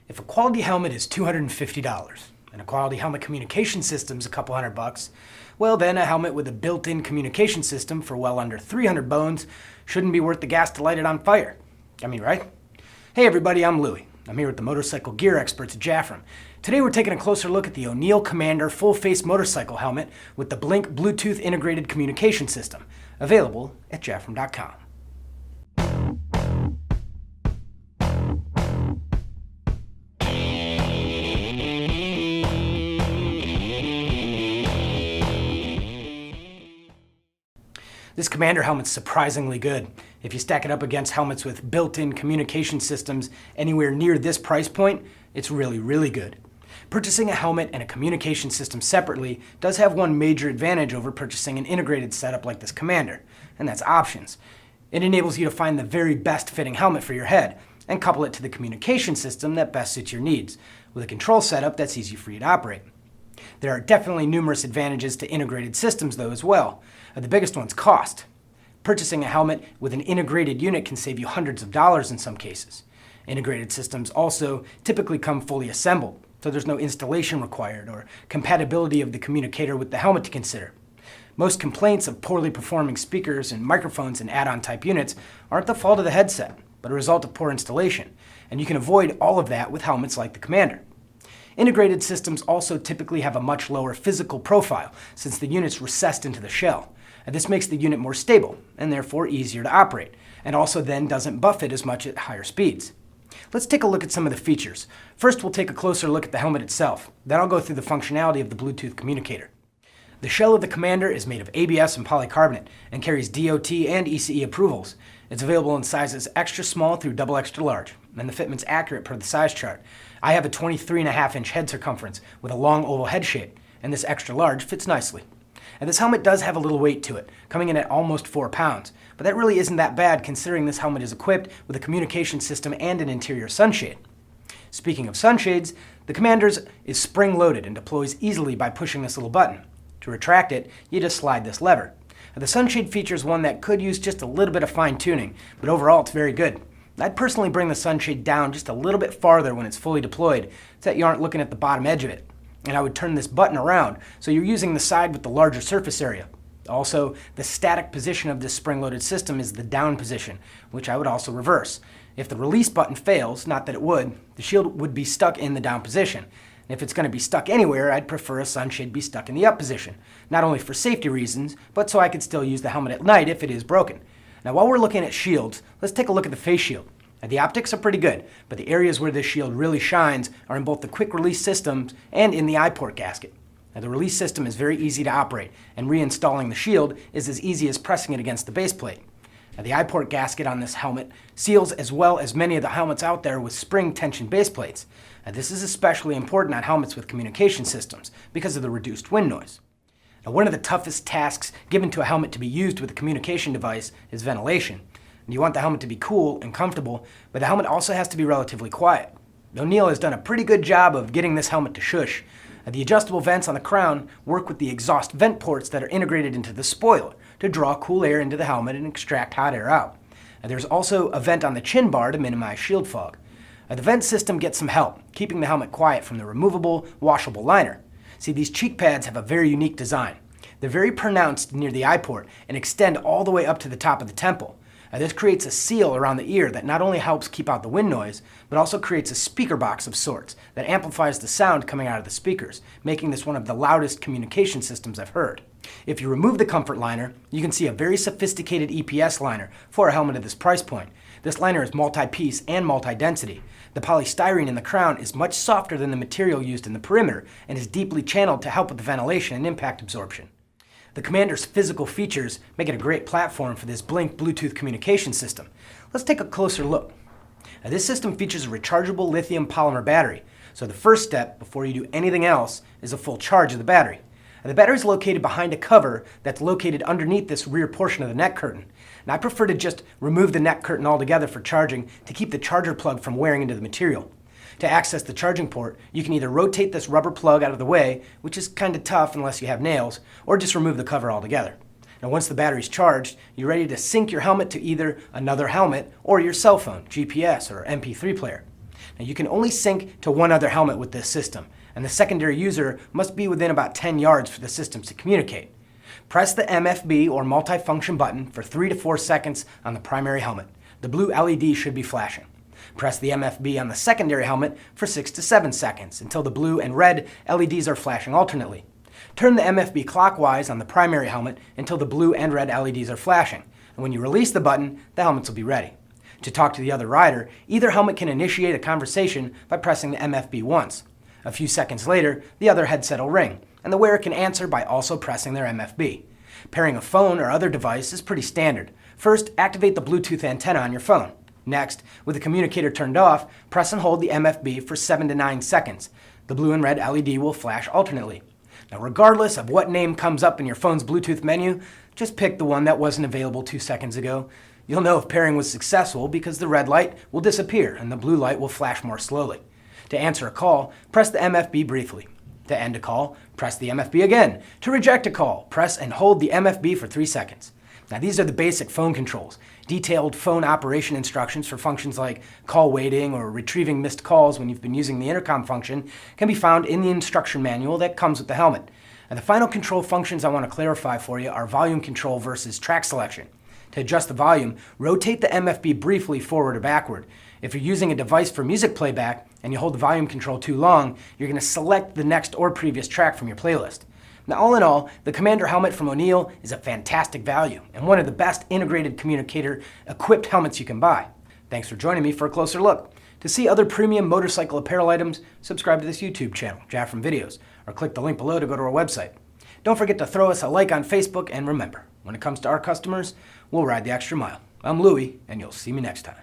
If a quality helmet is $250 and a quality helmet communication system is a couple $100, well then a helmet with a built-in communication system for well under 300 bones shouldn't be worth the gas to light it on fire. I mean, right? Hey everybody, I'm Louie. I'm here with the motorcycle gear experts at Jafrum. Today we're taking a closer look at the ONeal Commander full-face motorcycle helmet with the Blink Bluetooth integrated communication system, available at Jafrum.com. This Commander helmet's surprisingly good. If you stack it up against helmets with built-in communication systems anywhere near this price point, it's really good. Purchasing a helmet and a communication system separately does have one major advantage over purchasing an integrated setup like this Commander, and that's options. It enables you to find the very best fitting helmet for your head and couple it to the communication system that best suits your needs, with a control setup that's easy for you to operate. There are definitely numerous advantages to integrated systems though as well. The biggest one's cost. Purchasing a helmet with an integrated unit can save you hundreds of dollars in some cases. Integrated systems also typically come fully assembled, so there's no installation required or compatibility of the communicator with the helmet to consider. Most complaints of poorly performing speakers and microphones in add-on type units aren't the fault of the headset, but a result of poor installation, and you can avoid all of that with helmets like the Commander. Integrated systems also typically have a much lower physical profile since the unit's recessed into the shell. This makes the unit more stable and therefore easier to operate, and also then doesn't buff it as much at higher speeds. Let's take a look at some of the features. First, we'll take a closer look at the helmet itself. Then I'll go through the functionality of the Bluetooth communicator. The shell of the Commander is made of ABS and polycarbonate and carries DOT and ECE approvals. It's available in sizes extra small through double extra large, and the fitment's accurate per the size chart. I have a 23.5-inch head circumference with a long oval head shape, and this extra large fits nicely. And this helmet does have a little weight to it, coming in at almost 4 pounds, but that really isn't that bad considering this helmet is equipped with a communication system and an interior sunshade. Speaking of sunshades, the Commander's is spring-loaded and deploys easily by pushing this little button. To retract it, you just slide this lever. The sunshade features one that could use just a little bit of fine-tuning, but overall it's very good. I'd personally bring the sunshade down just a little bit farther when it's fully deployed so that you aren't looking at the bottom edge of it. And I would turn this button around so you're using the side with the larger surface area. Also, the static position of this spring-loaded system is the down position, which I would also reverse. If the release button fails, not that it would, the shield would be stuck in the down position. And if it's going to be stuck anywhere, I'd prefer a sunshade be stuck in the up position, not only for safety reasons, but so I could still use the helmet at night if it is broken. Now while we're looking at shields, let's take a look at the face shield. Now, the optics are pretty good, but the areas where this shield really shines are in both the quick release systems and in the eye port gasket. Now, the release system is very easy to operate, and reinstalling the shield is as easy as pressing it against the base plate. Now, the eye port gasket on this helmet seals as well as many of the helmets out there with spring tension base plates. Now, this is especially important on helmets with communication systems because of the reduced wind noise. Now, one of the toughest tasks given to a helmet to be used with a communication device is ventilation. And you want the helmet to be cool and comfortable, but the helmet also has to be relatively quiet. ONeal has done a pretty good job of getting this helmet to shush. The adjustable vents on the crown work with the exhaust vent ports that are integrated into the spoiler to draw cool air into the helmet and extract hot air out. There's also a vent on the chin bar to minimize shield fog. The vent system gets some help, keeping the helmet quiet from the removable, washable liner. See, these cheek pads have a very unique design. They're very pronounced near the eye port and extend all the way up to the top of the temple. This creates a seal around the ear that not only helps keep out the wind noise, but also creates a speaker box of sorts that amplifies the sound coming out of the speakers, making this one of the loudest communication systems I've heard. If you remove the comfort liner, you can see a very sophisticated EPS liner for a helmet at this price point. This liner is multi-piece and multi-density. The polystyrene in the crown is much softer than the material used in the perimeter and is deeply channeled to help with the ventilation and impact absorption. The Commander's physical features make it a great platform for this Blink Bluetooth communication system. Let's take a closer look. Now, this system features a rechargeable lithium-polymer battery, so the first step before you do anything else is a full charge of the battery. Now, the battery is located behind a cover that's located underneath this rear portion of the neck curtain. Now, I prefer to just remove the neck curtain altogether for charging to keep the charger plug from wearing into the material. To access the charging port, you can either rotate this rubber plug out of the way, which is kind of tough unless you have nails, or just remove the cover altogether. Now once the battery's charged, you're ready to sync your helmet to either another helmet or your cell phone, GPS, or MP3 player. Now, you can only sync to one other helmet with this system, and the secondary user must be within about 10 yards for the systems to communicate. Press the MFB or multifunction button for 3 to 4 seconds on the primary helmet. The blue LED should be flashing. Press the MFB on the secondary helmet for 6 to 7 seconds until the blue and red LEDs are flashing alternately. Turn the MFB clockwise on the primary helmet until the blue and red LEDs are flashing, and when you release the button, the helmets will be ready. To talk to the other rider, either helmet can initiate a conversation by pressing the MFB once. A few seconds later, the other headset will ring, and the wearer can answer by also pressing their MFB. Pairing a phone or other device is pretty standard. First, activate the Bluetooth antenna on your phone. Next, with the communicator turned off, press and hold the MFB for 7 to 9 seconds. The blue and red LED will flash alternately. Now, regardless of what name comes up in your phone's Bluetooth menu, just pick the one that wasn't available 2 seconds ago. You'll know if pairing was successful because the red light will disappear and the blue light will flash more slowly. To answer a call, press the MFB briefly. To end a call, press the MFB again. To reject a call, press and hold the MFB for 3 seconds. Now, these are the basic phone controls. Detailed phone operation instructions for functions like call waiting or retrieving missed calls when you've been using the intercom function can be found in the instruction manual that comes with the helmet. And the final control functions I want to clarify for you are volume control versus track selection. To adjust the volume, rotate the MFB briefly forward or backward. If you're using a device for music playback and you hold the volume control too long, you're going to select the next or previous track from your playlist. Now, all in all, the Commander helmet from ONeal is a fantastic value and one of the best integrated communicator-equipped helmets you can buy. Thanks for joining me for a closer look. To see other premium motorcycle apparel items, subscribe to this YouTube channel, Jafrum Videos, or click the link below to go to our website. Don't forget to throw us a like on Facebook, and remember, when it comes to our customers, we'll ride the extra mile. I'm Louie, and you'll see me next time.